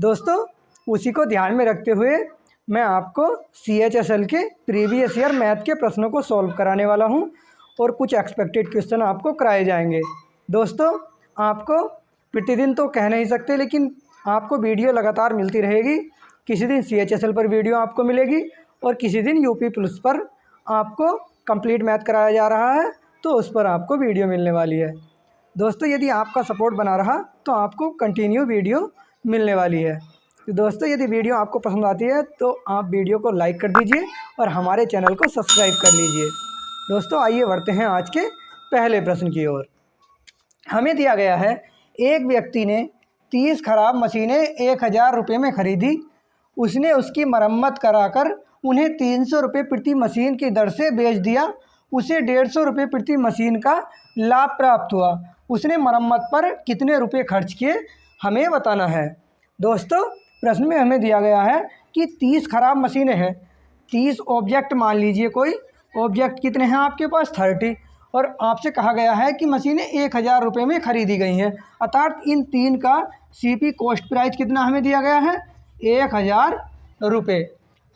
दोस्तों उसी को ध्यान में रखते हुए मैं आपको CHSL के प्रीवियस ईयर मैथ के प्रश्नों को सॉल्व कराने वाला हूं और कुछ एक्सपेक्टेड क्वेश्चन आपको कराए जाएंगे। दोस्तों आपको प्रतिदिन तो कह नहीं सकते, लेकिन आपको वीडियो लगातार मिलती रहेगी। किसी दिन CHSL पर वीडियो आपको मिलेगी और किसी दिन UP पुलिस पर आपको कंप्लीट मैथ कराया जा रहा है, तो उस पर आपको वीडियो मिलने वाली है। दोस्तों यदि आपका सपोर्ट बना रहा तो आपको कंटिन्यू वीडियो मिलने वाली है। तो दोस्तों यदि वीडियो आपको पसंद आती है तो आप वीडियो को लाइक कर दीजिए और हमारे चैनल को सब्सक्राइब कर लीजिए। दोस्तों आइए बढ़ते हैं आज के पहले प्रश्न की ओर। हमें दिया गया है, एक व्यक्ति ने 30 खराब मशीनें 1000 रुपये में खरीदी। उसने उसकी मरम्मत कराकर उन्हें 300 रुपये प्रति मशीन की दर से बेच दिया। उसे 150 रुपये प्रति मशीन का लाभ प्राप्त हुआ। उसने मरम्मत पर कितने रुपये खर्च किए, हमें बताना है। दोस्तों प्रश्न में हमें दिया गया है कि 30 खराब मशीनें हैं। 30 ऑब्जेक्ट मान लीजिए, कोई ऑब्जेक्ट कितने हैं आपके पास 30, और आपसे कहा गया है कि मशीनें 1000 रुपये में ख़रीदी गई हैं। अर्थात इन 3 का CP कॉस्ट प्राइस कितना हमें दिया गया है, 1000 रुपये।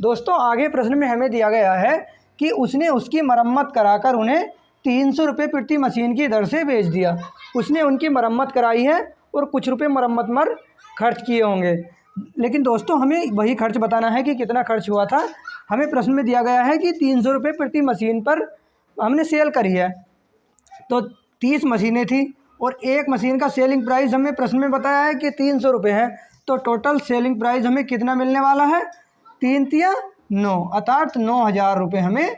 दोस्तों आगे प्रश्न में हमें दिया गया है कि उसने उसकी मरम्मत कराकर उन्हें 300 रुपये प्रति मशीन की दर से बेच दिया। उसने उनकी मरम्मत कराई है और कुछ रुपए मरम्मत पर खर्च किए होंगे, लेकिन दोस्तों हमें वही खर्च बताना है कि कितना खर्च हुआ था। हमें प्रश्न में दिया गया है कि 300 रुपये प्रति मशीन पर हमने सेल करी है, तो 30 मशीनें थी और एक मशीन का सेलिंग प्राइस हमें प्रश्न में बताया है कि 300 रुपये है। तो टोटल सेलिंग प्राइस हमें कितना मिलने वाला है, 3 तिया 9, अर्थात 9000 रुपये हमें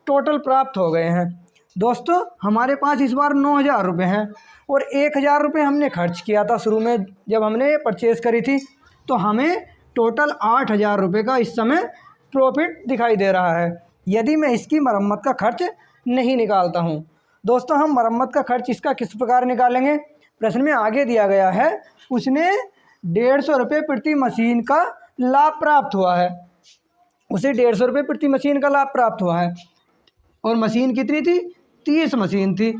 टोटल प्राप्त हो गए हैं। दोस्तों हमारे पास इस बार 9000 रुपये हैं और 1000 रुपये हमने खर्च किया था शुरू में जब हमने परचेज़ करी थी, तो हमें टोटल 8000 रुपये का इस समय प्रॉफिट दिखाई दे रहा है, यदि मैं इसकी मरम्मत का खर्च नहीं निकालता हूं। दोस्तों हम मरम्मत का खर्च इसका किस प्रकार निकालेंगे, प्रश्न में आगे दिया गया है उसने 150 रुपये प्रति मशीन का लाभ प्राप्त हुआ है। उसे 150 रुपये प्रति मशीन का लाभ प्राप्त हुआ है और मशीन कितनी थी, 30 मशीन थी।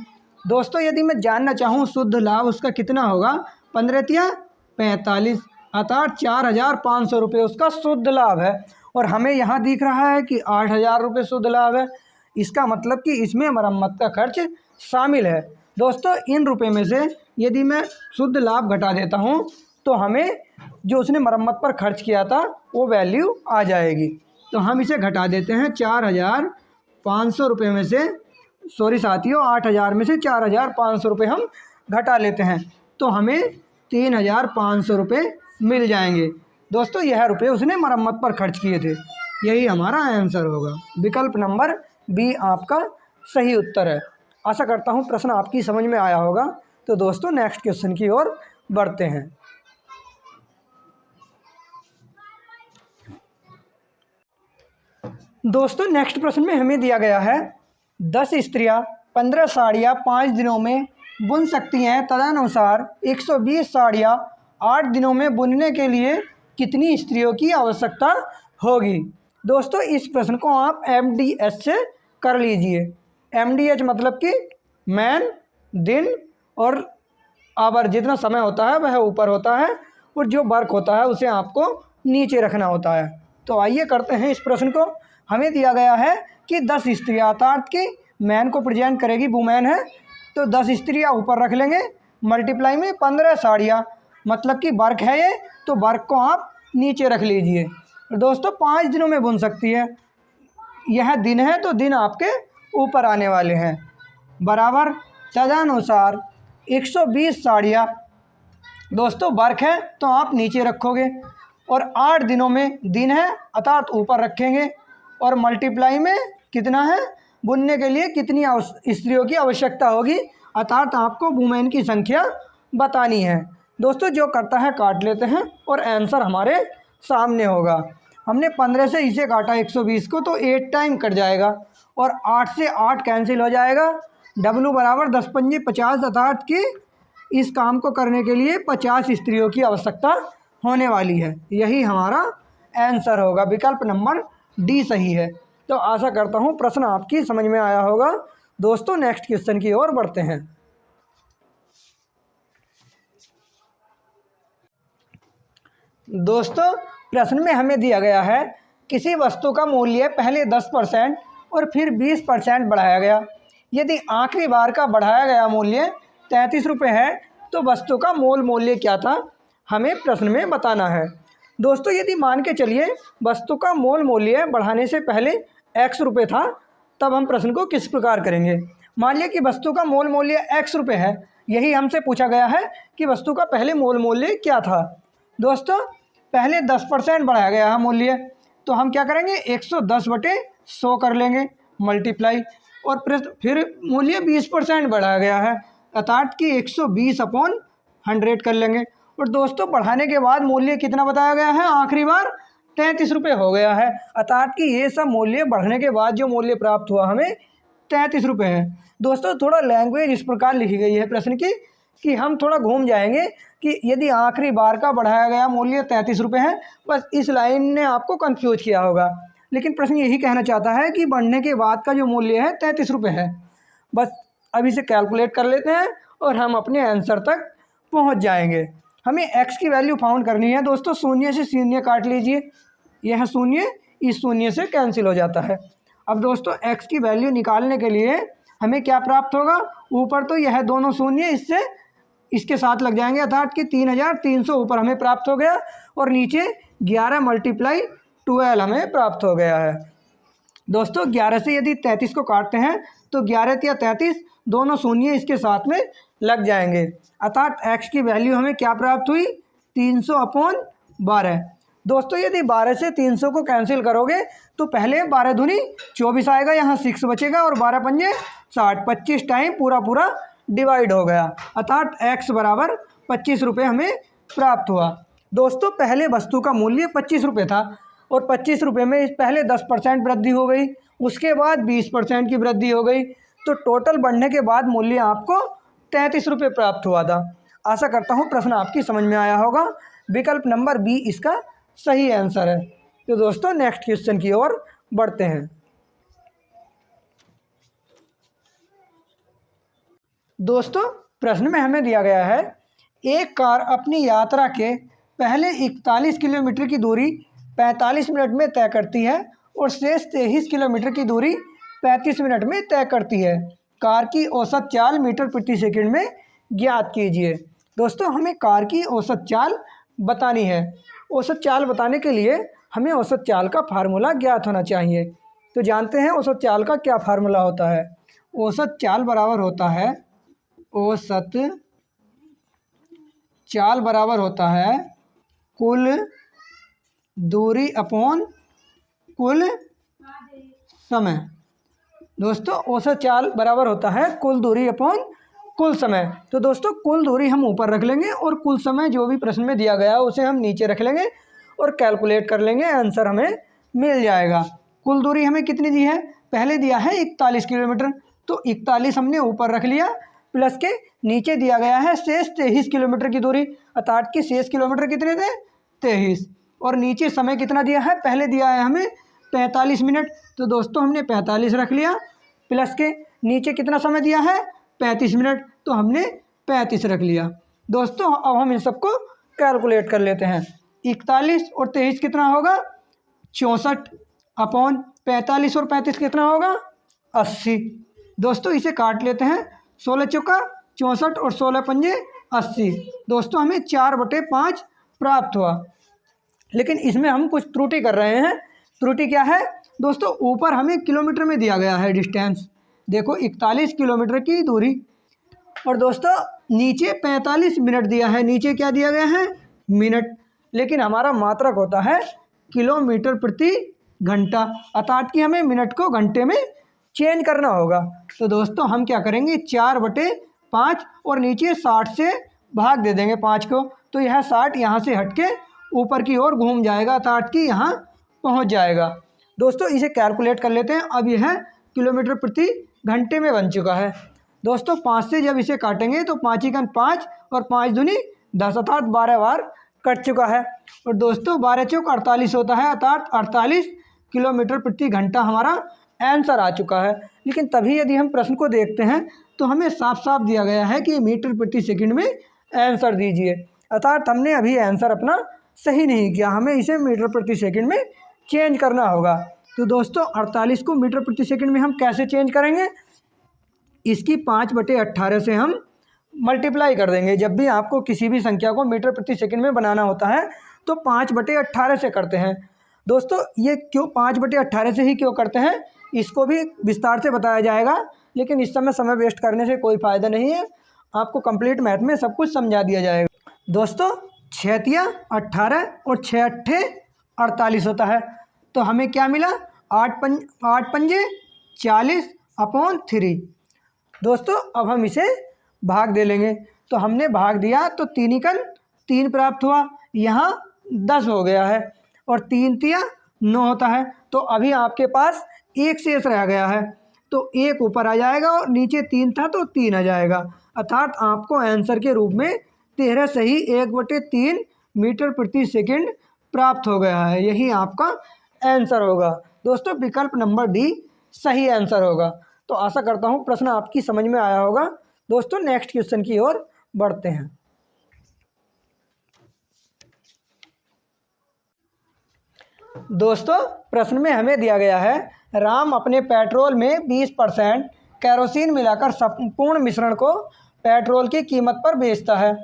दोस्तों यदि मैं जानना चाहूँ शुद्ध लाभ उसका कितना होगा, 15 तिया 45, अर्थात 4500 रुपये उसका शुद्ध लाभ है। और हमें यहाँ दिख रहा है कि 8000 रुपये शुद्ध लाभ है। इसका मतलब कि इसमें मरम्मत का खर्च शामिल है। दोस्तों इन रुपये में से यदि मैं शुद्ध लाभ घटा देता हूँ तो हमें जो उसने मरम्मत पर खर्च किया था वो वैल्यू आ जाएगी। तो हम इसे घटा देते हैं 4500 रुपये में से, सॉरी साथियों 8000 में से 4500 रुपये हम घटा लेते हैं, तो हमें 3500 रुपये मिल जाएंगे। दोस्तों यह रुपये उसने मरम्मत पर खर्च किए थे, यही हमारा आंसर होगा। विकल्प नंबर बी आपका सही उत्तर है। आशा करता हूँ प्रश्न आपकी समझ में आया होगा। तो दोस्तों नेक्स्ट क्वेश्चन की ओर बढ़ते हैं। दोस्तों नेक्स्ट प्रश्न में हमें दिया गया है, 10 स्त्रियां 15 साड़ियाँ 5 दिनों में बुन सकती हैं, तदनुसार 120 साड़ियाँ 8 दिनों में बुनने के लिए कितनी स्त्रियों की आवश्यकता होगी। दोस्तों इस प्रश्न को आप MDH से कर लीजिए। MDH मतलब कि मैन, दिन और आवर, जितना समय होता है वह ऊपर होता है और जो वर्क होता है उसे आपको नीचे रखना होता है। तो आइए करते हैं इस प्रश्न को। हमें दिया गया है कि 10 स्त्रियाँ, अर्थात कि मैन को प्रेजेंट करेगी, वुमेन है, तो 10 स्त्रियाँ ऊपर रख लेंगे, मल्टीप्लाई में 15 साड़ियाँ, मतलब कि वर्क है ये, तो वर्क को आप नीचे रख लीजिए। दोस्तों 5 दिनों में बुन सकती है, यह दिन है तो दिन आपके ऊपर आने वाले हैं, बराबर तदनुसार 120 साड़ियाँ। दोस्तों वर्क है तो आप नीचे रखोगे और 8 दिनों में दिन है अर्थात ऊपर रखेंगे और मल्टीप्लाई में कितना है, बुनने के लिए कितनी स्त्रियों की आवश्यकता होगी, अर्थात आपको वुमेन की संख्या बतानी है। दोस्तों जो करता है काट लेते हैं और आंसर हमारे सामने होगा। हमने 15 से इसे काटा 120 को, तो 8 टाइम कट जाएगा और 8 से 8 कैंसिल हो जाएगा। W बराबर 10 पंजे 50, अर्थात कि इस काम को करने के लिए 50 स्त्रियों की आवश्यकता होने वाली है, यही हमारा आंसर होगा। विकल्प नंबर डी सही है। तो आशा करता हूँ प्रश्न आपकी समझ में आया होगा। दोस्तों नेक्स्ट क्वेश्चन की ओर बढ़ते हैं। दोस्तों प्रश्न में हमें दिया गया है किसी वस्तु का मूल्य पहले 10% और फिर 20% बढ़ाया गया। यदि आखिरी बार का बढ़ाया गया मूल्य 33 रुपये है तो वस्तु का मूल मूल्य क्या था, हमें प्रश्न में बताना है। दोस्तों यदि मान के चलिए वस्तु का मूल मूल्य बढ़ाने से पहले x रुपये था, तब हम प्रश्न को किस प्रकार करेंगे। मान लिया कि वस्तु का मूल मूल्य x रुपये है, यही हमसे पूछा गया है कि वस्तु का पहले मूल मूल्य क्या था। दोस्तों पहले 10% बढ़ाया गया है मूल्य, तो हम क्या करेंगे 110/100 कर लेंगे मल्टीप्लाई, और फिर मूल्य 20% बढ़ाया गया है अर्थात कि 120/100 कर लेंगे। और दोस्तों बढ़ाने के बाद मूल्य कितना बताया गया है, आखिरी बार 33 रुपये हो गया है अर्थात कि ये सब मूल्य बढ़ने के बाद जो मूल्य प्राप्त हुआ हमें 33 रुपये है। दोस्तों थोड़ा लैंग्वेज इस प्रकार लिखी गई है प्रश्न की कि हम थोड़ा घूम जाएंगे कि यदि आखिरी बार का बढ़ाया गया मूल्य 33 रुपये है, बस इस लाइन ने आपको कंफ्यूज किया होगा। लेकिन प्रश्न यही कहना चाहता है कि बढ़ने के बाद का जो मूल्य है 33 रुपये है। बस अब इसे कैलकुलेट कर लेते हैं और हम अपने आंसर तक पहुंच जाएंगे। हमें x की वैल्यू फाउंड करनी है। दोस्तों शून्य से शून्य काट लीजिए, यह शून्य इस शून्य से कैंसिल हो जाता है। अब दोस्तों x की वैल्यू निकालने के लिए हमें क्या प्राप्त होगा, ऊपर तो यह दोनों शून्य इसके साथ लग जाएंगे अर्थात कि 3300 ऊपर हमें प्राप्त हो गया, और नीचे 11 × 12 हमें प्राप्त हो गया है। दोस्तों 11 से यदि 33 को काटते हैं तो 11 या 33 दोनों शून्य इसके साथ में लग जाएंगे अर्थात x की वैल्यू हमें क्या प्राप्त हुई, 300/12। दोस्तों यदि 12 से 300 को कैंसिल करोगे तो पहले 12 दूनी 24 आएगा, यहाँ 6 बचेगा, और 12 पंजे 60, 25 टाइम पूरा डिवाइड हो गया अर्थात x बराबर 25 रुपये हमें प्राप्त हुआ। दोस्तों पहले वस्तु का मूल्य 25 रुपये था और 25 रुपये में पहले 10% वृद्धि हो गई, उसके बाद 20% की वृद्धि हो गई, तो टोटल बढ़ने के बाद मूल्य आपको 33 रुपये प्राप्त हुआ था। आशा करता हूँ प्रश्न आपकी समझ में आया होगा। विकल्प नंबर बी इसका सही आंसर है। तो दोस्तों नेक्स्ट क्वेश्चन की ओर बढ़ते हैं। दोस्तों प्रश्न में हमें दिया गया है एक कार अपनी यात्रा के पहले 41 किलोमीटर की दूरी 45 मिनट में तय करती है और शेष 23 किलोमीटर की दूरी 35 मिनट में तय करती है। कार की औसत चाल मीटर प्रति सेकंड में ज्ञात कीजिए। दोस्तों हमें कार की औसत चाल बतानी है। औसत चाल बताने के लिए हमें औसत चाल का फार्मूला ज्ञात होना चाहिए। तो जानते हैं औसत चाल का क्या फार्मूला होता है। औसत चाल बराबर होता है, औसत चाल बराबर होता है कुल दूरी अपॉन कुल समय। दोस्तों औसत चाल बराबर होता है कुल दूरी अपॉन कुल समय। तो दोस्तों कुल दूरी हम ऊपर रख लेंगे और कुल समय जो भी प्रश्न में दिया गया है उसे हम नीचे रख लेंगे और कैलकुलेट कर लेंगे, आंसर हमें मिल जाएगा। कुल दूरी हमें कितनी दी है, पहले दिया है 41 किलोमीटर, तो 41 हमने ऊपर रख लिया, प्लस के नीचे दिया गया है शेष 23 किलोमीटर की दूरी अर्थात कि शेष किलोमीटर कितने थे 23, और नीचे समय कितना दिया है, पहले दिया है हमें 45 मिनट, तो दोस्तों हमने 45 रख लिया, प्लस के नीचे कितना समय दिया है 35 मिनट, तो हमने 35 रख लिया। दोस्तों अब हम इन सबको कैलकुलेट कर लेते हैं। 41 और 23 कितना होगा 64 अपॉन 45 और 35 कितना होगा 80। दोस्तों इसे काट लेते हैं, 16 चौका 64 और 16 पंजे 80। दोस्तों हमें 4/5 प्राप्त हुआ, लेकिन इसमें हम कुछ त्रुटि कर रहे हैं। त्रुटि क्या है दोस्तों, ऊपर हमें किलोमीटर में दिया गया है डिस्टेंस, देखो 41 किलोमीटर की दूरी, और दोस्तों नीचे 45 मिनट दिया है, नीचे क्या दिया गया है मिनट, लेकिन हमारा मात्रक होता है किलोमीटर प्रति घंटा अर्थात कि हमें मिनट को घंटे में चेंज करना होगा। तो दोस्तों हम क्या करेंगे 4/5 और नीचे 60 से भाग दे देंगे 5 को, तो यह 60 यहाँ से हट के ऊपर की ओर घूम जाएगा अर्थात कि यहाँ पहुँच जाएगा। दोस्तों इसे कैलकुलेट कर लेते हैं। अब यह किलोमीटर प्रति घंटे में बन चुका है। दोस्तों 5 से जब इसे काटेंगे तो 5 × 5 और 5 दूनी 10 अर्थात 12 बार कट चुका है, और दोस्तों 12 चौक 48 होता है अर्थात 48 किलोमीटर प्रति घंटा हमारा आंसर आ चुका है। लेकिन तभी यदि हम प्रश्न को देखते हैं तो हमें साफ साफ दिया गया है कि मीटर प्रति सेकंड में आंसर दीजिए, अर्थात हमने अभी आंसर अपना सही नहीं किया, हमें इसे मीटर प्रति सेकंड में चेंज करना होगा। तो दोस्तों 48 को मीटर प्रति सेकंड में हम कैसे चेंज करेंगे, इसकी 5/18 से हम मल्टीप्लाई कर देंगे। जब भी आपको किसी भी संख्या को मीटर प्रति सेकंड में बनाना होता है तो 5/18 से करते हैं। दोस्तों ये क्यों 5/18 से ही क्यों करते हैं, इसको भी विस्तार से बताया जाएगा, लेकिन इस समय वेस्ट करने से कोई फ़ायदा नहीं है। आपको कंप्लीट मैथ में सब कुछ समझा दिया जाएगा। दोस्तों 6 तिया 18 और 6 अट्ठे 48 होता है। तो हमें क्या मिला, 8 पंजे 40/3। दोस्तों अब हम इसे भाग दे लेंगे। तो हमने भाग दिया तो 3 एकड़ 3 प्राप्त हुआ, यहाँ 10 हो गया है और 3 तिया 9 होता है। तो अभी आपके पास 1 शेष रह गया है, तो 1 ऊपर आ जाएगा और नीचे 3 था तो 3 आ जाएगा। अर्थात आपको आंसर के रूप में 13 सही 1/3 मीटर प्रति सेकंड प्राप्त हो गया है। यही आपका आंसर होगा। दोस्तों विकल्प नंबर डी सही आंसर होगा। तो आशा करता हूँ प्रश्न आपकी समझ में आया होगा। दोस्तों नेक्स्ट क्वेश्चन की ओर बढ़ते हैं। दोस्तों प्रश्न में हमें दिया गया है, राम अपने पेट्रोल में 20% केरोसिन मिलाकर संपूर्ण मिश्रण को पेट्रोल की कीमत पर बेचता है।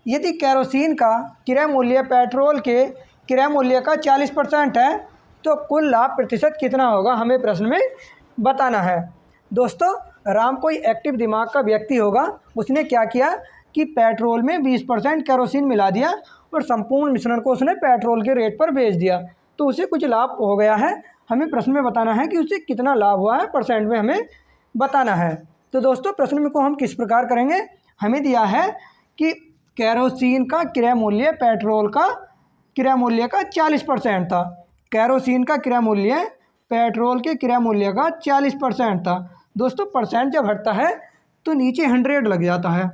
यदि केरोसिन का क्रय मूल्य पेट्रोल के क्रय मूल्य का 40% है तो कुल लाभ प्रतिशत कितना होगा, हमें प्रश्न में बताना है। दोस्तों राम कोई एक्टिव दिमाग का व्यक्ति होगा। उसने क्या किया कि पेट्रोल में 20% केरोसिन मिला दिया और संपूर्ण मिश्रण को उसने पेट्रोल के रेट पर बेच दिया, तो उसे कुछ लाभ हो गया है। हमें प्रश्न में बताना है कि उसे कितना लाभ हुआ है, परसेंट में हमें बताना है। तो दोस्तों प्रश्न में को हम किस प्रकार करेंगे, हमें दिया है कि केरोसिन का क्रय मूल्य पेट्रोल का क्रय मूल्य का 40% था। केरोसिन का क्रय मूल्य पेट्रोल के क्रय मूल्य का 40% था। दोस्तों परसेंट जब हटता है तो नीचे 100 लग जाता है।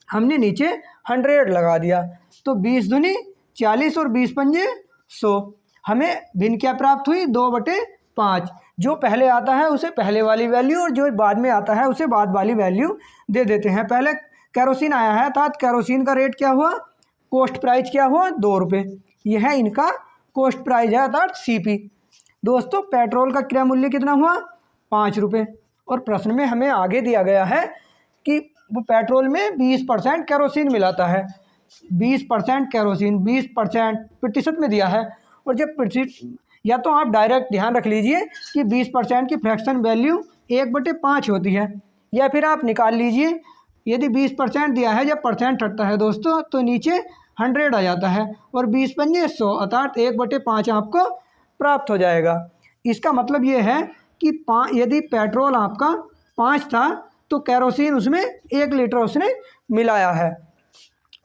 हमने नीचे 100 लगा दिया, तो 20 दूनी 40 और 20 पंजे 100। हमें भिन्न क्या प्राप्त हुई, 2/5। जो पहले आता है उसे पहले वाली वैल्यू और जो बाद में आता है उसे बाद वाली वैल्यू दे देते हैं। पहले केरोसिन आया है अर्थात केरोसिन का रेट क्या हुआ, कॉस्ट प्राइस क्या हुआ, 2 रुपये। यह है इनका कॉस्ट प्राइस है अर्थात CP। दोस्तों पेट्रोल का क्रय मूल्य कितना हुआ, 5 रुपये। और प्रश्न में हमें आगे दिया गया है कि वो पेट्रोल में 20% केरोसिन मिलाता है। 20% केरोसिन 20% प्रतिशत में दिया है। और जब प्रतिशत, या तो आप डायरेक्ट ध्यान रख लीजिए कि 20% की फ्रैक्शन वैल्यू 1/5 होती है, या फिर आप निकाल लीजिए यदि 20% दिया है, जब परसेंट हटता है दोस्तों तो नीचे 100 आ जाता है और 20 पंजे 100 अर्थात 1/5 आपको प्राप्त हो जाएगा। इसका मतलब ये है कि यदि पेट्रोल आपका 5 था तो केरोसिन उसमें 1 लीटर उसने मिलाया है।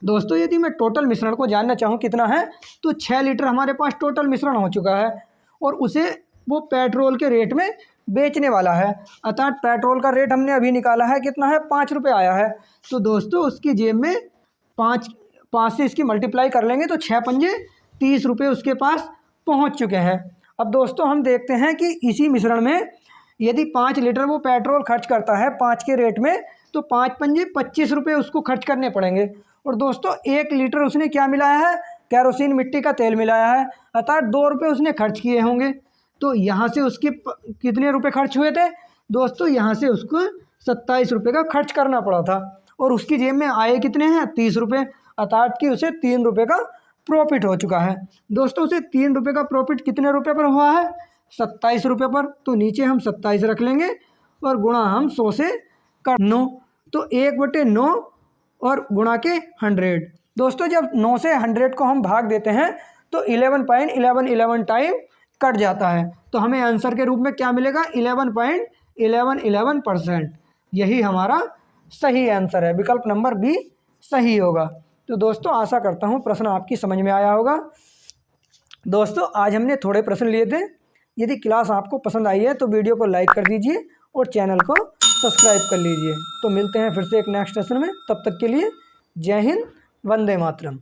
दोस्तों यदि मैं टोटल मिश्रण को जानना चाहूँ कितना है, तो 6 लीटर हमारे पास टोटल मिश्रण हो चुका है और उसे वो पेट्रोल के रेट में बेचने वाला है। अर्थात पेट्रोल का रेट हमने अभी निकाला है कितना है, 5 रुपये आया है। तो दोस्तों उसकी जेब में 5 से इसकी मल्टीप्लाई कर लेंगे तो 6 पंजे 30 रुपये उसके पास पहुंच चुके हैं। अब दोस्तों हम देखते हैं कि इसी मिश्रण में यदि 5 लीटर वो पेट्रोल खर्च करता है 5 के रेट में, तो 5 पंजे 25 रुपये उसको खर्च करने पड़ेंगे। और दोस्तों 1 लीटर उसने क्या मिलाया है, केरोसिन मिट्टी का तेल मिलाया है, अर्थात 2 रुपये उसने खर्च किए होंगे। तो यहाँ से उसके कितने रुपए खर्च हुए थे दोस्तों, यहाँ से उसको 27 रुपये का खर्च करना पड़ा था और उसकी जेब में आए कितने हैं, 30 रुपये, अर्थात कि उसे 3 रुपये का प्रॉफिट हो चुका है। दोस्तों उसे 3 रुपये का प्रॉफिट कितने रुपये पर हुआ है, 27 रुपये पर। तो नीचे हम 27 रख लेंगे और गुणा हम 100 से कर 9, तो 1/9 और गुणा के 100। दोस्तों जब 9 से 100 को हम भाग देते हैं तो 11.1111 टाइम कट जाता है, तो हमें आंसर के रूप में क्या मिलेगा, 11.1111%। यही हमारा सही आंसर है, विकल्प नंबर बी सही होगा। तो दोस्तों आशा करता हूँ प्रश्न आपकी समझ में आया होगा। दोस्तों आज हमने थोड़े प्रश्न लिए थे। यदि क्लास आपको पसंद आई है तो वीडियो को लाइक कर दीजिए और चैनल को सब्सक्राइब कर लीजिए। तो मिलते हैं फिर से एक नेक्स्ट सेशन में, तब तक के लिए जय हिंद, वंदे मातरम।